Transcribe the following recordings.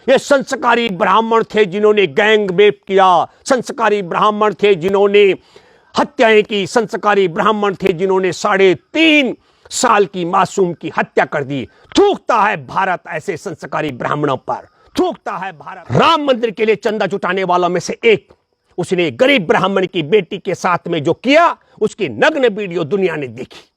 ये संस्कारी ब्राह्मण थे जिन्होंने गैंग रेप किया, संस्कारी ब्राह्मण थे जिन्होंने हत्याएं की, संस्कारी ब्राह्मण थे जिन्होंने 3.5 साल की मासूम की हत्या कर दी। थूकता है भारत ऐसे संस्कारी ब्राह्मणों पर, थूकता है भारत। राम मंदिर के लिए चंदा जुटाने वालों में से एक, उसने गरीब ब्राह्मण की बेटी के साथ में जो किया, उसकी नग्न वीडियो दुनिया ने देखी।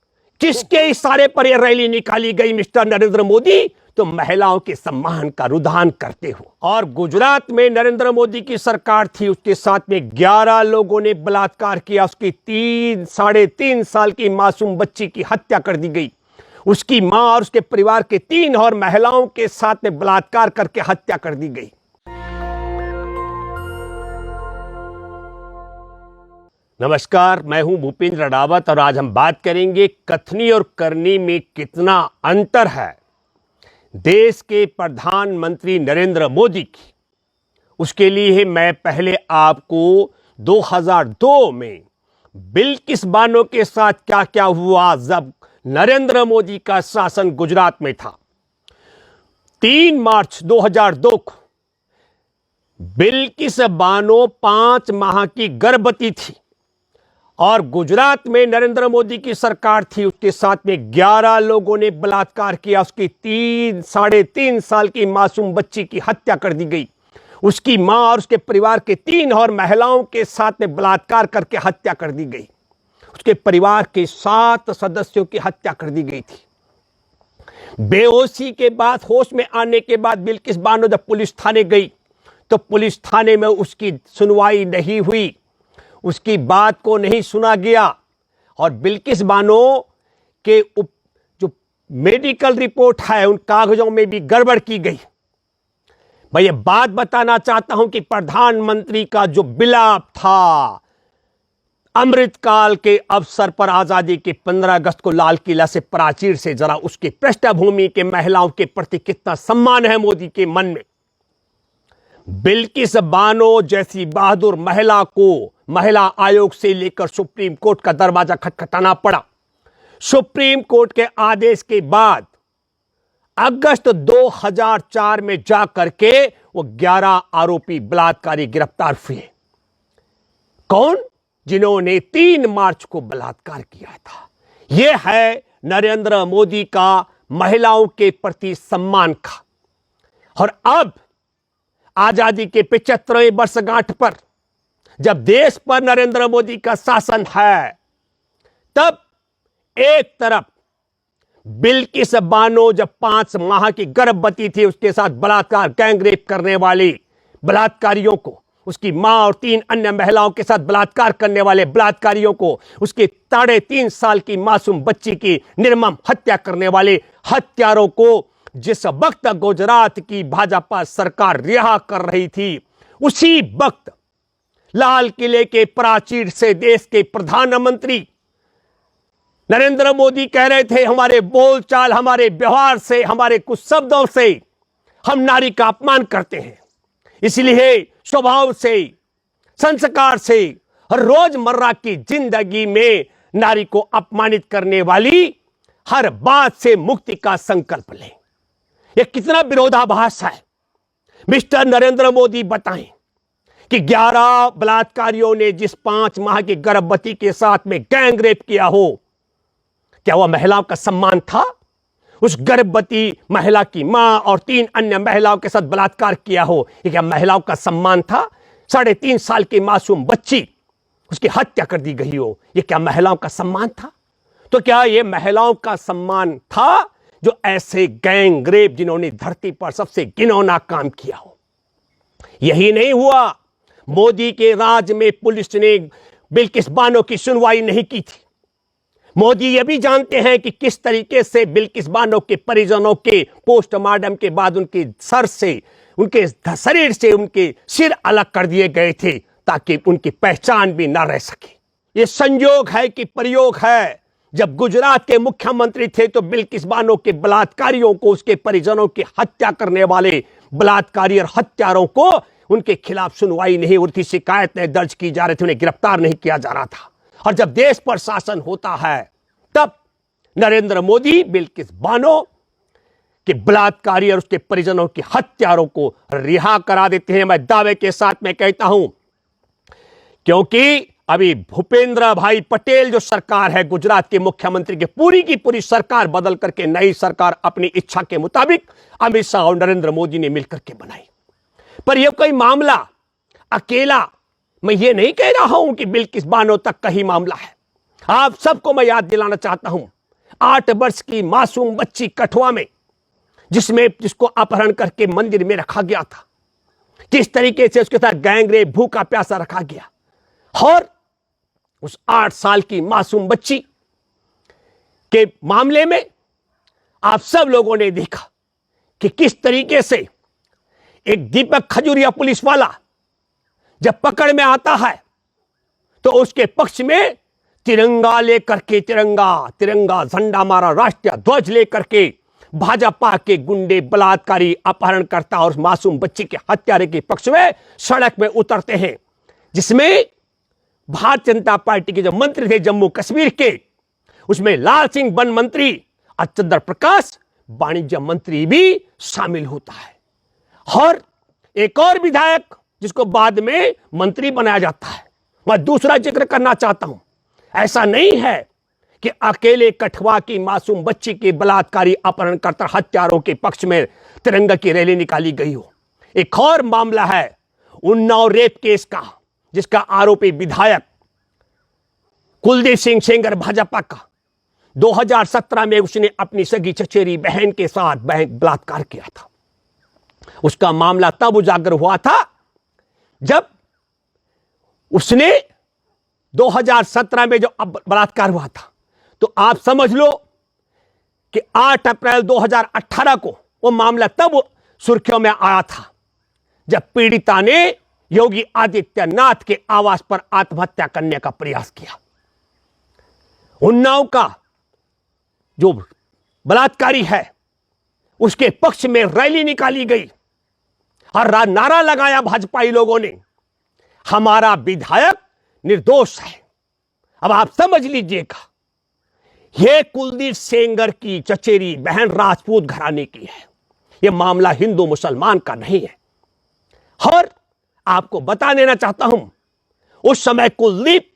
किसके इशारे पर यह रैली निकाली गई मिस्टर नरेंद्र मोदी? तो महिलाओं के सम्मान का रुधान करते हो। और गुजरात में नरेंद्र मोदी की सरकार थी, उसके साथ में 11 लोगों ने बलात्कार किया, उसकी 3.5 साल की मासूम बच्ची की हत्या कर दी गई। उसकी मां और उसके परिवार के 3 और महिलाओं के साथ में बलात्कार करके हत्या कर दी गई। नमस्कार, मैं हूं भूपेंद्र रावत और आज हम बात करेंगे कथनी और करनी में कितना अंतर है देश के प्रधानमंत्री नरेंद्र मोदी की। उसके लिए मैं पहले आपको 2002 में बिल्किस बानो के साथ क्या क्या हुआ जब नरेंद्र मोदी का शासन गुजरात में था। 3 मार्च 2002 को बिल्किस बानो 5 माह की गर्भवती थी और गुजरात में नरेंद्र मोदी की सरकार थी, उसके साथ में 11 लोगों ने बलात्कार किया, उसकी 3.5 साल की मासूम बच्ची की हत्या कर दी गई। उसकी मां और उसके परिवार के 3 और महिलाओं के साथ में बलात्कार करके हत्या कर दी गई। उसके परिवार के 7 सदस्यों की हत्या कर दी गई थी। बेहोशी के बाद, होश में आने के बाद बिल्किस बानो जब पुलिस थाने गई तो पुलिस थाने में उसकी सुनवाई नहीं हुई, उसकी बात को नहीं सुना गया और बिल्किस बानो के जो मेडिकल रिपोर्ट है उन कागजों में भी गड़बड़ की गई। मैं ये बात बताना चाहता हूं कि प्रधानमंत्री का जो बिलाप था अमृतकाल के अवसर पर, आजादी के 15 अगस्त को लाल किला से प्राचीर से, जरा उसकी पृष्ठभूमि के महिलाओं के प्रति कितना सम्मान है मोदी के मन में। बिल्किस बानो जैसी बहादुर महिला को महिला आयोग से लेकर सुप्रीम कोर्ट का दरवाजा खटखटाना पड़ा। सुप्रीम कोर्ट के आदेश के बाद अगस्त 2004 में जाकर के वो 11 आरोपी बलात्कारी गिरफ्तार हुए। कौन? जिन्होंने 3 मार्च को बलात्कार किया था। यह है नरेंद्र मोदी का महिलाओं के प्रति सम्मान का। और अब आजादी के 75वें वर्षगांठ पर जब देश पर नरेंद्र मोदी का शासन है, तब एक तरफ बिल्किस बानो जब 5 माह की गर्भवती थी, उसके साथ बलात्कार, गैंग रेप करने वाले बलात्कारियों को, उसकी मां और 3 अन्य महिलाओं के साथ बलात्कार करने वाले बलात्कारियों को, उसके 3.5 साल की मासूम बच्ची की निर्मम हत्या करने वाले हत्यारों को जिस वक्त गुजरात की भाजपा सरकार रिहा कर रही थी, उसी वक्त लाल किले के प्राचीर से देश के प्रधानमंत्री नरेंद्र मोदी कह रहे थे, हमारे बोलचाल, हमारे व्यवहार से, हमारे कुछ शब्दों से हम नारी का अपमान करते हैं, इसलिए स्वभाव से, संस्कार से, रोजमर्रा की जिंदगी में नारी को अपमानित करने वाली हर बात से मुक्ति का संकल्प लें। यह कितना विरोधाभास है। मिस्टर नरेंद्र मोदी बताएं कि 11 बलात्कारियों ने जिस 5 माह की गर्भवती के साथ में गैंग रेप किया हो, क्या वह महिलाओं का सम्मान था? उस गर्भवती महिला की मां और 3 अन्य महिलाओं के साथ बलात्कार किया हो, यह क्या महिलाओं का सम्मान था? 3.5 साल की मासूम बच्ची, उसकी हत्या कर दी गई हो, यह क्या महिलाओं का सम्मान था? तो क्या यह महिलाओं का सम्मान था जो ऐसे गैंग रेप, जिन्होंने धरती पर सबसे घिनौना काम किया हो? यही नहीं हुआ, मोदी के राज में पुलिस ने बिल्किस बानो की सुनवाई नहीं की थी। मोदी यह भी जानते हैं कि किस तरीके से बिल्किस बानो के परिजनों के पोस्टमार्टम के बाद उनके सर से, उनके शरीर से उनके सिर अलग कर दिए गए थे ताकि उनकी पहचान भी ना रह सके। यह संयोग है कि प्रयोग है। जब गुजरात के मुख्यमंत्री थे तो बिल्किस बानो के बलात्कारियों को, उसके परिजनों की हत्या करने वाले बलात्कारी और हत्यारों को, उनके खिलाफ सुनवाई नहीं, उनकी शिकायतें दर्ज की जा रही थी, उन्हें गिरफ्तार नहीं किया जा रहा था। और जब देश पर शासन होता है, तब नरेंद्र मोदी बिल्किस बानो कि बलात्कारी और उसके परिजनों के हत्यारों को रिहा करा देते हैं। मैं दावे के साथ में कहता हूं, क्योंकि अभी भूपेंद्र भाई पटेल जो सरकार है, गुजरात के मुख्यमंत्री की पूरी सरकार बदल करके नई सरकार अपनी इच्छा के मुताबिक अमित शाह और नरेंद्र मोदी ने मिलकर के बनाई। पर यह कोई मामला अकेला, मैं ये नहीं कह रहा हूं कि बिल्किस बानो तक का ही मामला है। आप सबको मैं याद दिलाना चाहता हूं, 8 वर्ष की मासूम बच्ची कठुआ में, जिसको अपहरण करके मंदिर में रखा गया था, किस तरीके से उसके साथ गैंगरेप, भूखा प्यासा रखा गया, और उस 8 साल की मासूम बच्ची के मामले में आप सब लोगों ने देखा कि किस तरीके से एक दीपक खजूरिया पुलिस वाला जब पकड़ में आता है तो उसके पक्ष में तिरंगा लेकर के, तिरंगा झंडा मारा, राष्ट्रीय ध्वज लेकर के भाजपा के गुंडे, बलात्कारी, अपहरणकर्ता और मासूम बच्ची के हत्यारे के पक्ष में सड़क में उतरते हैं, जिसमें भारतीय जनता पार्टी के जो मंत्री थे जम्मू कश्मीर के, उसमें लाल सिंह वन मंत्री और चंद्र प्रकाश वाणिज्य मंत्री भी शामिल होता है, और एक और विधायक जिसको बाद में मंत्री बनाया जाता है। मैं दूसरा जिक्र करना चाहता हूं, ऐसा नहीं है कि अकेले कठुआ की मासूम बच्ची के बलात्कारी, अपहरणकर्ता, हत्यारों के पक्ष में तिरंगा की रैली निकाली गई हो। एक और मामला है उन्नाव रेप केस का, जिसका आरोपी विधायक कुलदीप सिंह सेंगर भाजपा का 2017 में उसने अपनी सगी चचेरी बहन के साथ बलात्कार किया था। उसका मामला तब उजागर हुआ था जब उसने 2017 में जो बलात्कार हुआ था, तो आप समझ लो कि 8 अप्रैल 2018 को वो मामला तब सुर्खियों में आया था जब पीड़िता ने योगी आदित्यनाथ के आवास पर आत्महत्या करने का प्रयास किया। उन्नाव का जो बलात्कारी है उसके पक्ष में रैली निकाली गई और नारा लगाया भाजपाई लोगों ने, हमारा विधायक निर्दोष है। अब आप समझ लीजिएगा, यह कुलदीप सेंगर की चचेरी बहन राजपूत घराने की है, यह मामला हिंदू मुसलमान का नहीं है। और आपको बता देना चाहता हूं, उस समय कुलदीप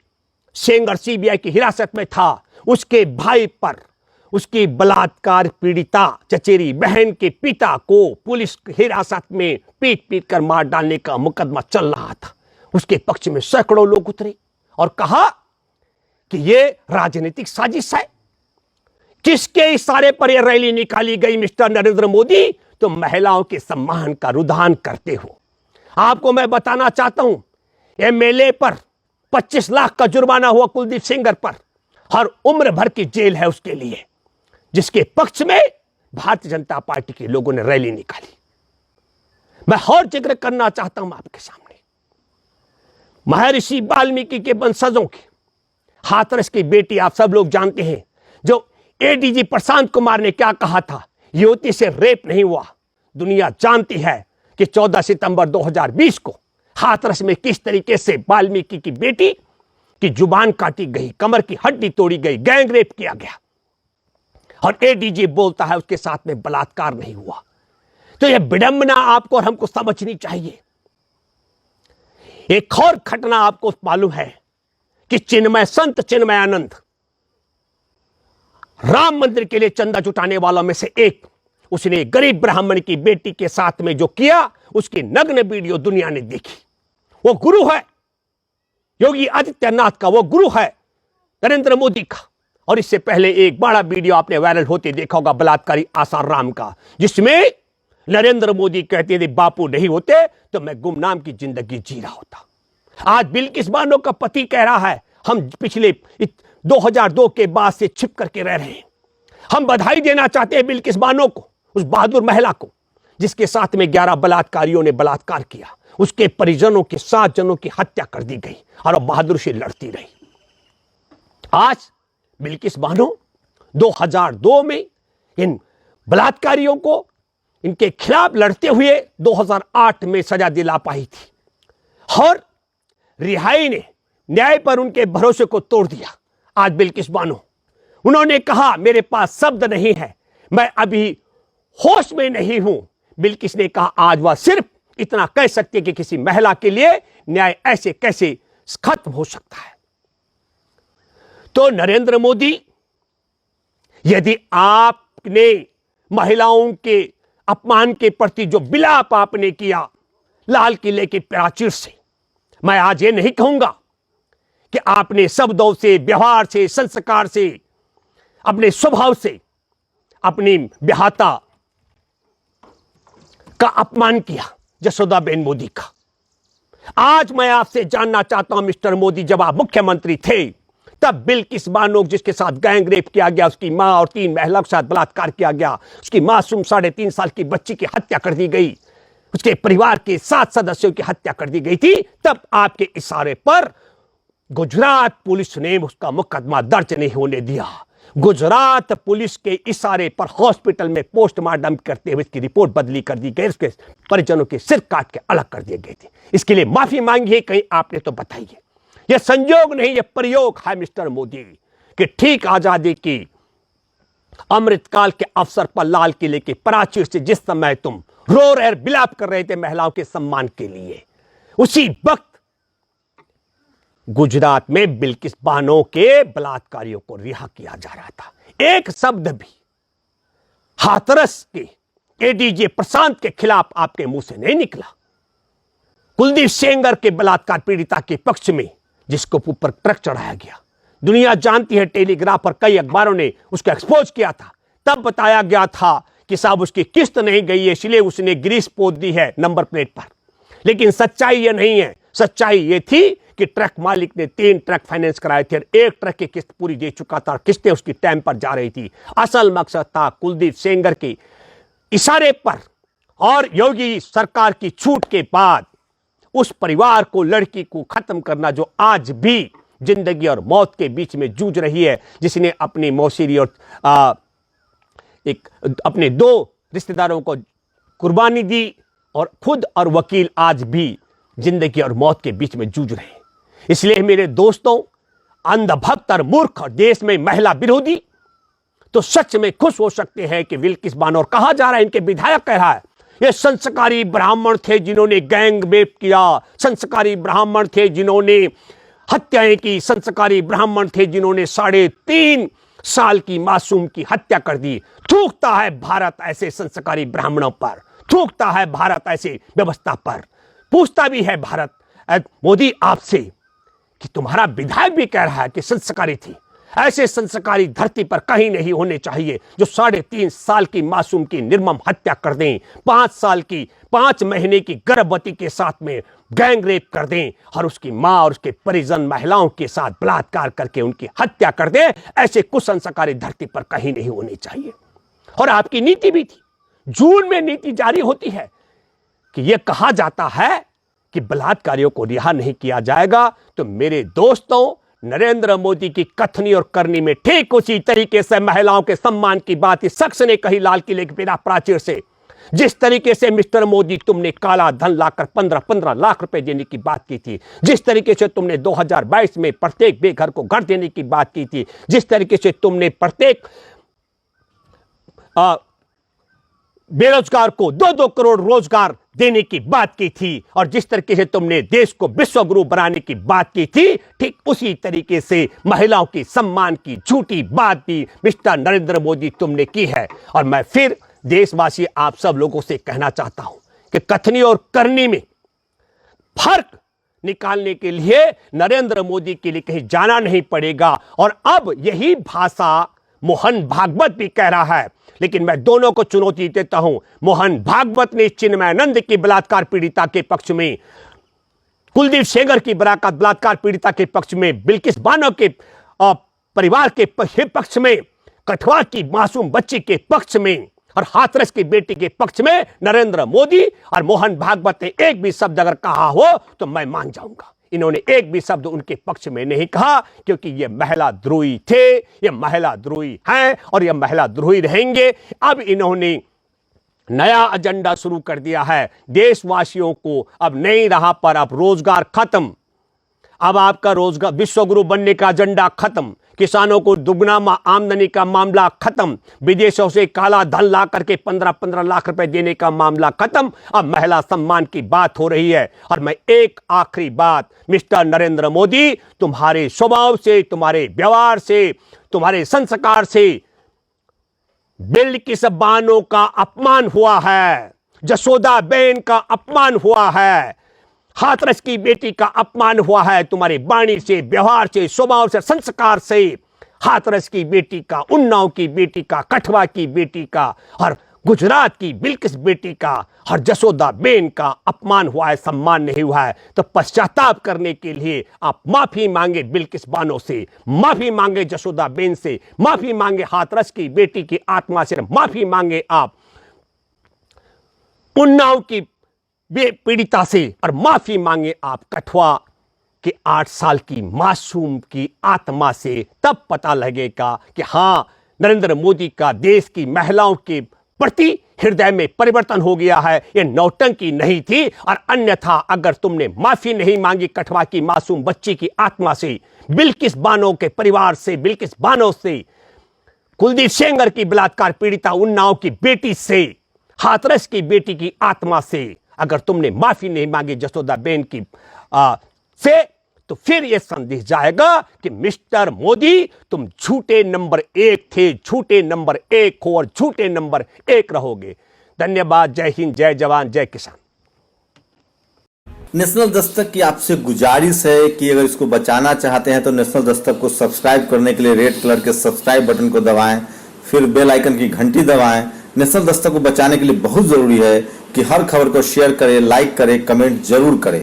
सेंगर सीबीआई की हिरासत में था। उसके भाई पर उसकी बलात्कार पीड़िता चचेरी बहन के पिता को पुलिस हिरासत में पीट कर मार डालने का मुकदमा चल रहा था। उसके पक्ष में सैकड़ों लोग उतरे और कहा कि यह राजनीतिक साजिश है। किसके इशारे पर यह रैली निकाली गई मिस्टर नरेंद्र मोदी? तो महिलाओं के सम्मान का रुधान करते हो। आपको मैं बताना चाहता हूं, एमएलए पर 25 लाख का जुर्माना हुआ कुलदीप सेंगर पर, और उम्र भर की जेल है उसके लिए, जिसके पक्ष में भारतीय जनता पार्टी के लोगों ने रैली निकाली। मैं और जिक्र करना चाहता हूं आपके सामने, महर्षि वाल्मीकि के वंशजों की हाथरस की बेटी, आप सब लोग जानते हैं, जो एडीजी प्रशांत कुमार ने क्या कहा था, युवती से रेप नहीं हुआ। दुनिया जानती है कि 14 सितंबर 2020 को हाथरस में किस तरीके से वाल्मीकि की बेटी की जुबान काटी गई, कमर की हड्डी तोड़ी गई, गैंग रेप किया गया, और एडीजी बोलता है उसके साथ में बलात्कार नहीं हुआ। तो यह विडंबना आपको और हमको समझनी चाहिए। एक और घटना आपको मालूम है कि संत चिन्मयानंद राम मंदिर के लिए चंदा जुटाने वालों में से एक, उसने गरीब ब्राह्मण की बेटी के साथ में जो किया, उसकी नग्न वीडियो दुनिया ने देखी। वो गुरु है योगी आदित्यनाथ का, वो गुरु है नरेंद्र मोदी का। और इससे पहले एक बड़ा वीडियो आपने वायरल होते देखा होगा बलात्कारी आसाराम का, जिसमें नरेंद्र मोदी कहते थे बापू नहीं होते तो मैं गुमनाम की जिंदगी जी रहा होता। आज बिल्किस बानो का पति कह रहा है हम पिछले 2002 के बाद से छिप करके रह रहे हैं। हम बधाई देना चाहते हैं बिल्किस बानो को, उस बहादुर महिला को जिसके साथ में 11 बलात्कारियों ने बलात्कार किया। उसके परिजनों के 7 जनों की हत्या कर दी गई और वो बहादुर से लड़ती रही। आज बिल्किस बानो 2002 में इन बलात्कारियों को इनके खिलाफ लड़ते हुए 2008 में सजा दिला पाई थी, और रिहाई ने न्याय पर उनके भरोसे को तोड़ दिया। आज बिल्किस बानो, उन्होंने कहा मेरे पास शब्द नहीं है, मैं अभी होश में नहीं हूं। बिल्किस ने कहा आज वह सिर्फ इतना कह सकती है कि किसी महिला के लिए न्याय ऐसे कैसे खत्म हो सकता है। तो नरेंद्र मोदी, यदि आपने महिलाओं के अपमान के प्रति जो विलाप आपने किया लाल किले की प्राचीर से, मैं आज ये नहीं कहूंगा कि आपने शब्दों से, व्यवहार से, संस्कार से, अपने स्वभाव से अपनी ब्याहता का अपमान किया, जसोदाबेन मोदी का। आज मैं आपसे जानना चाहता हूं मिस्टर मोदी, जब आप मुख्यमंत्री थे तब बिल्किस बानो जिसके साथ गैंग रेप किया गया, उसकी मां और 3 महिलाओं के साथ बलात्कार किया गया, उसकी मासूम 3.5 साल की बच्ची की हत्या कर दी गई, उसके परिवार के 7 सदस्यों की हत्या कर दी गई थी, तब आपके इशारे पर गुजरात पुलिस ने उसका मुकदमा दर्ज नहीं होने दिया। गुजरात पुलिस के इशारे पर हॉस्पिटल में पोस्टमार्टम करते हुए इसकी रिपोर्ट बदली कर दी गई, उसके परिजनों के सिर काट के अलग कर दिए गए थे। इसके लिए माफी मांगी है कहीं आपने तो बताइए। यह संयोग नहीं, यह प्रयोग है मिस्टर मोदी कि ठीक आजादी की अमृतकाल के अवसर पर लाल किले की प्राचीर से जिस समय तुम रो रहे विलाप कर रहे थे महिलाओं के सम्मान के लिए, उसी वक्त गुजरात में बिल्किस बानो के बलात्कारियों को रिहा किया जा रहा था। एक शब्द भी हाथरस के एडीजे प्रशांत के खिलाफ आपके मुंह से नहीं निकला। कुलदीप सेंगर के बलात्कार पीड़िता के पक्ष में जिसको ऊपर ट्रक चढ़ाया गया, दुनिया जानती है, टेलीग्राफ पर कई अखबारों ने उसको एक्सपोज किया था। तब बताया गया था कि साहब उसकी किस्त नहीं गई है, इसलिए उसने ग्रीस पोत दी है नंबर प्लेट पर। लेकिन सच्चाई यह नहीं है। सच्चाई यह थी कि ट्रक मालिक ने 3 ट्रक फाइनेंस कराए थे और 1 ट्रक की किस्त पूरी दे चुका था और किस्तें उसकी टाइम पर जा रही थी। असल मकसद था कुलदीप सेंगर के इशारे पर और योगी सरकार की छूट के बाद उस परिवार को, लड़की को खत्म करना जो आज भी जिंदगी और मौत के बीच में जूझ रही है, जिसने अपनी मौसीरी और अपने 2 रिश्तेदारों को कुर्बानी दी और खुद और वकील आज भी जिंदगी और मौत के बीच में जूझ रहे हैं। इसलिए मेरे दोस्तों, अंधभक्त और मूर्ख और देश में महिला विरोधी तो सच में खुश हो सकते हैं कि बिल्किस बानो, कहा जा रहा है, इनके विधायक कह रहा है, ये संस्कारी ब्राह्मण थे जिन्होंने गैंग रेप किया, संस्कारी ब्राह्मण थे जिन्होंने हत्याएं की, संस्कारी ब्राह्मण थे जिन्होंने 3.5 साल की मासूम की हत्या कर दी। थूकता है भारत ऐसे संस्कारी ब्राह्मणों पर, थूकता है भारत ऐसे व्यवस्था पर। पूछता भी है भारत मोदी आपसे कि तुम्हारा विधायक भी कह रहा है कि संस्कारी थी, ऐसे संस्कारी धरती पर कहीं नहीं होने चाहिए जो 3.5 साल की मासूम की निर्मम हत्या कर दें, 5 महीने की गर्भवती के साथ में गैंग रेप कर दें और उसकी मां और उसके परिजन महिलाओं के साथ बलात्कार करके उनकी हत्या कर दें। ऐसे कुसंस्कारी धरती पर कहीं नहीं होने चाहिए। और आपकी नीति भी थी, जून में नीति जारी होती है कि यह कहा जाता है कि बलात्कारियों को रिहा नहीं किया जाएगा। तो मेरे दोस्तों, नरेंद्र मोदी की कथनी और करनी में ठीक उसी तरीके से महिलाओं के सम्मान की बात इस शख्स ने कही लाल किले की प्राचीर से। जिस तरीके से मिस्टर मोदी तुमने काला धन लाकर 15-15 लाख रुपए देने की बात की थी, जिस तरीके से तुमने 2022 में प्रत्येक बेघर को घर देने की बात की थी, जिस तरीके से तुमने प्रत्येक बेरोजगार को 2-2 करोड़ रोजगार देने की बात की थी और जिस तरीके से तुमने देश को विश्व गुरु बनाने की बात की थी, ठीक उसी तरीके से महिलाओं की सम्मान की झूठी बात भी मिस्टर नरेंद्र मोदी तुमने की है। और मैं फिर देशवासी आप सब लोगों से कहना चाहता हूं कि कथनी और करनी में फर्क निकालने के लिए नरेंद्र मोदी के लिए कहीं जाना नहीं पड़ेगा। और अब यही भाषा मोहन भागवत भी कह रहा है, लेकिन मैं दोनों को चुनौती देता हूं। मोहन भागवत ने चिन्मयानंद की बलात्कार पीड़िता के पक्ष में, कुलदीप सेंगर की बलात्कार पीड़िता के पक्ष में, बिल्किस बानो के परिवार के पक्ष में, कठुआ की मासूम बच्ची के पक्ष में और हाथरस की बेटी के पक्ष में नरेंद्र मोदी और मोहन भागवत ने एक भी शब्द अगर कहा हो तो मैं मान जाऊंगा। इन्होंने एक भी शब्द उनके पक्ष में नहीं कहा, क्योंकि ये महिला द्रोही थे, ये महिला द्रोही हैं और ये महिला द्रोही रहेंगे। अब इन्होंने नया एजेंडा शुरू कर दिया है देशवासियों को। अब नई राह पर, अब रोजगार खत्म, अब आपका रोजगार विश्वगुरु बनने का एजेंडा खत्म, किसानों को दुगना आमदनी का मामला खत्म, विदेशों से काला धन ला करके 15-15 लाख रुपए देने का मामला खत्म। अब महिला सम्मान की बात हो रही है। और मैं एक आखिरी बात, मिस्टर नरेंद्र मोदी, तुम्हारे स्वभाव से, तुम्हारे व्यवहार से, तुम्हारे संस्कार से बिल्किस बानो का अपमान हुआ है, जसोदा बेन का अपमान हुआ है, हाथरस की बेटी का अपमान हुआ है। तुम्हारे वाणी से, व्यवहार से, स्वभाव से, संस्कार से हाथरस की बेटी का, उन्नाव की बेटी का, कठवा की बेटी का और गुजरात की बिल्किस बेटी का और जसोदा बेन का अपमान हुआ है, सम्मान नहीं हुआ है। तो पश्चाताप करने के लिए आप माफी मांगे बिल्किस बानो से, माफी मांगे जसोदा बेन से, माफी मांगे हाथरस की बेटी की आत्मा से, माफी मांगे आप उन्नाव की पीड़िता से, और माफी मांगे आप कठवा के 8 साल की मासूम की आत्मा से। तब पता लगेगा कि हां, नरेंद्र मोदी का देश की महिलाओं के प्रति हृदय में परिवर्तन हो गया है। यह नौटंकी नहीं थी। और अन्यथा अगर तुमने माफी नहीं मांगी कठवा की मासूम बच्ची की आत्मा से, बिल्किस बानो के परिवार से, बिल्किस बानो से, कुलदीप सेंगर की बलात्कार पीड़िता उन्नाव की बेटी से, हाथरस की बेटी की आत्मा से अगर तुमने माफी नहीं मांगी जसोदा बेन की से, तो फिर यह संदेश जाएगा कि मिस्टर मोदी, तुम झूठे नंबर 1 थे, झूठे नंबर 1 हो और झूठे नंबर 1 रहोगे। धन्यवाद। जय हिंद, जय जवान, जय किसान। नेशनल दस्तक की आपसे गुजारिश है कि अगर इसको बचाना चाहते हैं तो नेशनल दस्तक को सब्सक्राइब करने के लिए रेड कलर के सब्सक्राइब बटन को दबाएं, फिर बेल आइकन की घंटी दबाएं। नेशनल दस्तक को बचाने के लिए बहुत जरूरी है कि हर खबर को शेयर करें, लाइक करें, कमेंट जरूर करें।